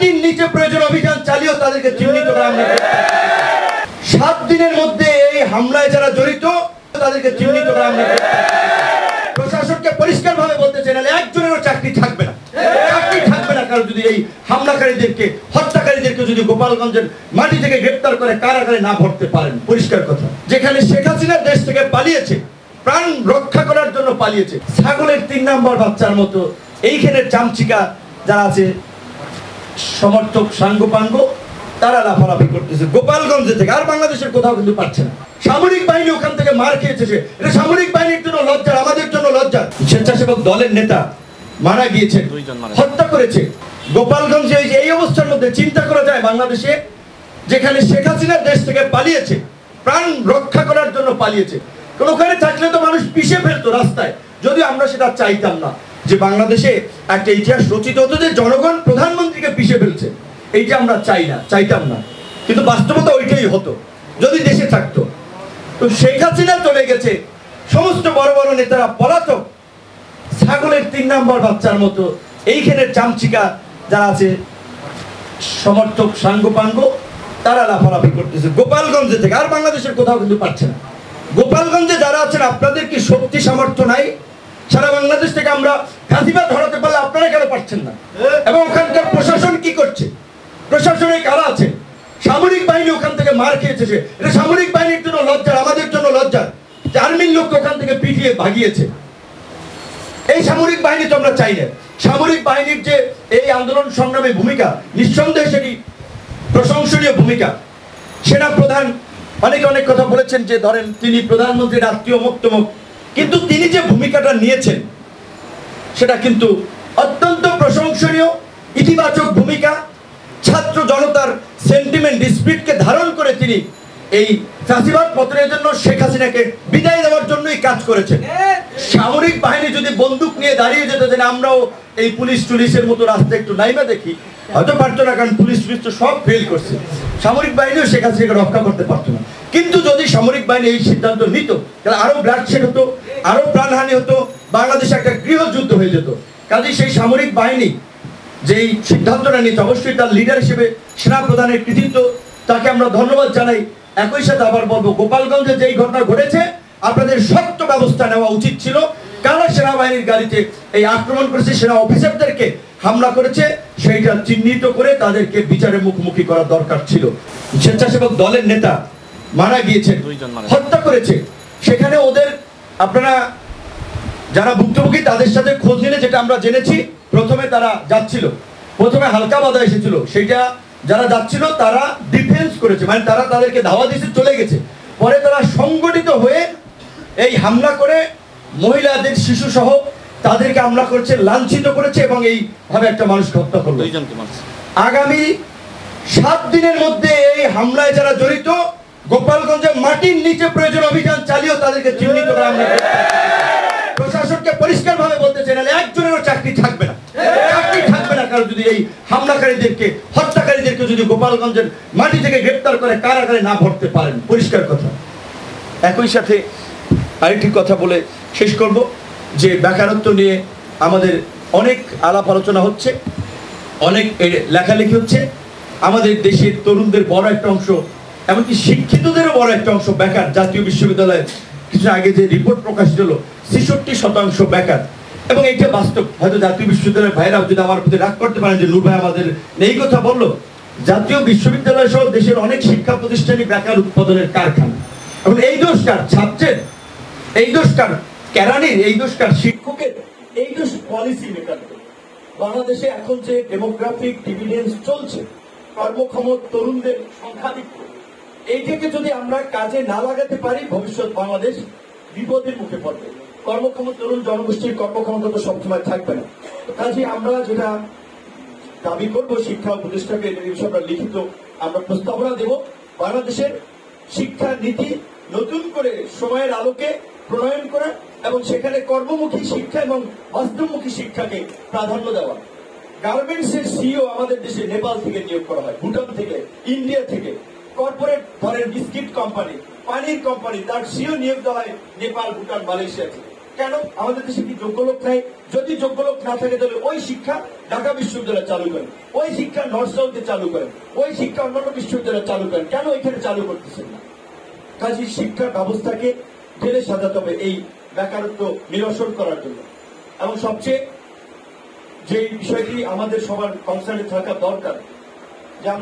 মাটির নিচে প্রয়োজন অভিযান চালিয়েও তাদেরকে চিহ্নিত করা আমরা 7 দিনের মধ্যে এই হামলায় যারা জড়িত তাদেরকে চিহ্নিত করা আমরা প্রশাসনকে পরিষ্কারভাবে বলতে চাই, নাহলে একজনেরও চাকরি থাকবে না, চাকরি থাকবে না। কারণ যদি এই হামলাকারীদেরকে, হত্যাকারীদেরকে যদি গোপালগঞ্জের মাটি থেকে গ্রেপ্তার করে কারাগারে না ভরতে পারেন, পরিষ্কার কথা। যেখানে শেখ হাসিনা দেশ থেকে পালিয়েছে, প্রাণ রক্ষা করার জন্য পালিয়েছে, ছাগলের 3 নম্বর বাচ্চার মতো এইখানে চামচিকা যারা আছে সমর্থক সাঙ্গপাঙ্গ তারা লাফালাফি করতেছে গোপালগঞ্জে থেকে, আর বাংলাদেশের কোথাও কিন্তু পাচ্ছে না। সামরিক বাহিনী ওখান থেকে মার খেয়েছে, এটা সামরিক বাহিনীর জন্য লজ্জা, আমাদের জন্য লজ্জা। স্বেচ্ছাসেবক দলের নেতা মারা গিয়েছে, হত্যা করেছে গোপালগঞ্জে। এই অবস্থার মধ্যে চিন্তা করা যায় বাংলাদেশে, যেখানে শেখ হাসিনা দেশ থেকে পালিয়েছে, প্রাণ রক্ষা করার জন্য পালিয়েছে। ওখানে থাকলে তো মানুষ পিষে ফেলতো রাস্তায়, যদিও আমরা সেটা চাইতাম না যে বাংলাদেশে একটা ইতিহাস রচিত হতো যে জনগণ প্রধানমন্ত্রীকে পিষে ফেলছে। এইটা আমরা চাইতাম না, কিন্তু বাস্তবতা ওইটাই হতো যদি দেশে থাকতো। তো শেখ হাসিনা চলে গেছে, সমস্ত বড় বড় নেতারা পলাতক, ছাগলের 3 নম্বর বাচ্চার মতো এইখানে চামচিকা যারা আছে সমর্থক সাঙ্গপাঙ্গ তারা লাফালাফি করতেছে গোপালগঞ্জে থেকে, আর বাংলাদেশের কোথাও কিন্তু পাচ্ছে না। গোপালগঞ্জে যারা আছেন, আপনাদের কি শক্তি সামর্থ্য নাই? সারা বাংলাদেশ থেকে আমরা ফাঁসিবাদ ধরাতে পারলে আপনারা কেন পারছেন না? এবং ওখানকার প্রশাসন কি করছে? প্রশাসনে কারা আছে? সামরিক বাহিনী ওখান থেকে মার খেয়েছে, এটা সামরিক বাহিনীর জন্য লজ্জা, আমাদের জন্য লজ্জা। আর্মির লোককে ওখান থেকে পিটিয়ে ভাগিয়েছে। এই সামরিক বাহিনী তো আমরা চাই না। সামরিক বাহিনীর যে এই আন্দোলন সংগ্রামে ভূমিকা, নিঃসন্দেহে সেটি প্রশংসনীয় ভূমিকা। সেনা প্রধান অনেক কথা বলেছেন যে ধরেন তিনি প্রধানমন্ত্রীর আত্মীয় মুক্তমুখ, কিন্তু তিনি যে ভূমিকাটা নিয়েছেন সেটা কিন্তু অত্যন্ত প্রশংসনীয়, ইতিবাচক ভূমিকা। ছাত্র জনতার সেন্টিমেন্ট স্পিরিটকে ধারণ করে তিনি এই ফাঁসিবাদ পতনের জন্য, শেখ হাসিনাকে বিদায় দেওয়ার জন্যই কাজ করেছেন। সামরিক বাহিনী যদি বন্দুক নিয়ে দাঁড়িয়ে যেত যে আমরাও এই পুলিশ টুলিশের মতো রাস্তা একটু নাইমা দেখি, হয়তো পারতো না, কারণ পুলিশ টুলিশ তো সব ফেল করছে। সামরিক বাহিনীও শেখ হাসিনাকে রক্ষা করতে পারতো না। কিন্তু যদি সামরিক বাহিনী এই সিদ্ধান্ত নিত, তাহলে আরো ব্লাডশেড হতো, আরো প্রাণহানি হতো, বাংলাদেশে একটা গৃহযুদ্ধ হয়ে যেত। কাজেই সেই সামরিক বাহিনী যেই সিদ্ধান্তটা নিয়েছে, অবশ্যই তার লিডার হিসেবে সেনা প্রধানের কৃতিত্ব, তাকে আমরা ধন্যবাদ জানাই। একই সাথে আবার বলবো, গোপালগঞ্জে যেই ঘটনা ঘটেছে আপনাদের শক্ত ব্যবস্থা নেওয়া উচিত ছিল। কারা সেনাবাহিনীর গাড়িতে এই আক্রমণ করেছে, সেনা অফিসারদেরকে হামলা করেছে, সেইটা চিহ্নিত করে তাদেরকে বিচারের মুখোমুখি করা দরকার ছিল। স্বেচ্ছাসেবক দলের নেতা মারা গিয়েছেন, হত্যা করেছে। সেখানে ওদের আপনারা যারা ভুক্তভোগী তাদের সাথে খোঁজ নিলে যেটা আমরা জেনেছি, প্রথমে তারা যাচ্ছিল, প্রথমে হালকা বাধা এসেছিল, সেইটা যারা যাচ্ছিল তারা ডিফেন্স করেছে, মানে তারা তাদেরকে ধাওয়া দিতে চলে গেছে। পরে তারা সংগঠিত হয়ে এই হামলা করে মহিলাদের, শিশু সহ তাদেরকে হামলা করেছে, লাঞ্ছিত করেছে এবং এইভাবে একটা মানুষ হত্যা করলো। আগামী 7 দিনের মধ্যে এই হামলায় যারা জড়িত, গোপালগঞ্জে মাটির নিচে প্রয়োজন অভিযান চালিয়েও তাদেরকে চিহ্নিত করা আমরা প্রশাসনকে পরিষ্কারভাবে বলতে চাই, নাহলে একজনেরও চাকরি থাকবে না, চাকরি থাকবে না। কারণ যদি এই হামলাকারীদেরকে, হত্যাকারীদেরকে যদি গোপালগঞ্জের মাটি থেকে গ্রেপ্তার করে কারাগারে না ভরতে পারেন, পরিষ্কার কথা। একই সাথে আরেকটি কথা বলে শেষ করব যে বেকারত্ব নিয়ে আমাদের অনেক আলাপ আলোচনা হচ্ছে, অনেক লেখালেখি হচ্ছে। আমাদের দেশের তরুণদের বড় একটা অংশ, এমনকি শিক্ষিতদেরও বড় একটা অংশ বেকার। জাতীয় বিশ্ববিদ্যালয়ে কিছু আগে যে রিপোর্ট প্রকাশিত হলো, 66% বেকার। এবং এইটা বাস্তব। হয়তো জাতীয় বিশ্ববিদ্যালয়ের ভাইরাও যদি আমার প্রতি রাগ করতে পারেন যে নূর ভাই আমাদের এই কথা বললো, জাতীয় বিশ্ববিদ্যালয় সহ দেশের অনেক শিক্ষা প্রতিষ্ঠানই বেকার উৎপাদনের কারখানা। এবং এই দোষ কার? ছাত্রের, এই দোষ কার? কেরানির, এই দোষ কার? শিক্ষকের, এই দোষ পলিসি মেকারদের। বাংলাদেশে এখন যে ডেমোগ্রাফিক ডিভিডেন্স চলছে, কর্মক্ষম তরুণদের সংখ্যাধিক্য, এইটাকে যদি আমরা কাজে না লাগাতে পারি, ভবিষ্যৎ বাংলাদেশ বিপদের মুখে পড়বে। কর্মক্ষম তরুণ জনগোষ্ঠীর কর্মক্ষমতা তো সবসময় থাকবে না। কাজে আমরা যেটা দাবি করবো, শিক্ষা উপদেষ্টাকে আমরা লিখিত আমরা প্রস্তাবনা দেব, বাংলাদেশের শিক্ষা নীতি নতুন করে সময়ের আলোকে প্রণয়ন করা এবং সেখানে কর্মমুখী শিক্ষা এবং বাস্তবমুখী শিক্ষাকে প্রাধান্য দেওয়া। গার্মেন্টসের সিইও আমাদের দেশে নেপাল থেকে নিয়োগ করা হয়, ভুটান থেকে, ইন্ডিয়া থেকে। কর্পোরেট ধরেন বিস্কিট কোম্পানি, পানির কোম্পানি, তার সিইও নিয়োগ দেওয়া হয় নেপাল, ভুটান, মালয়েশিয়া থেকে। কেন আমাদের দেশে কি যোগ্য লোক নাই? যদি যোগ্য লোক না থাকে তাহলে ওই শিক্ষা ঢাকা বিশ্ববিদ্যালয় চালু করেন, ওই শিক্ষা নর্থ সাউথে চালু করেন, ওই শিক্ষা অন্যান্য বিশ্ববিদ্যালয় চালু করেন, কেন এখানে চালু করতেছেন না? কাজী শিক্ষা ব্যবস্থাকে ঢেলে সাজাতে হবে এই বেকারত্ব নিরসন করার জন্য। এবং সবচেয়ে যে বিষয়টি আমাদের সবার কনসার্নে থাকা দরকার,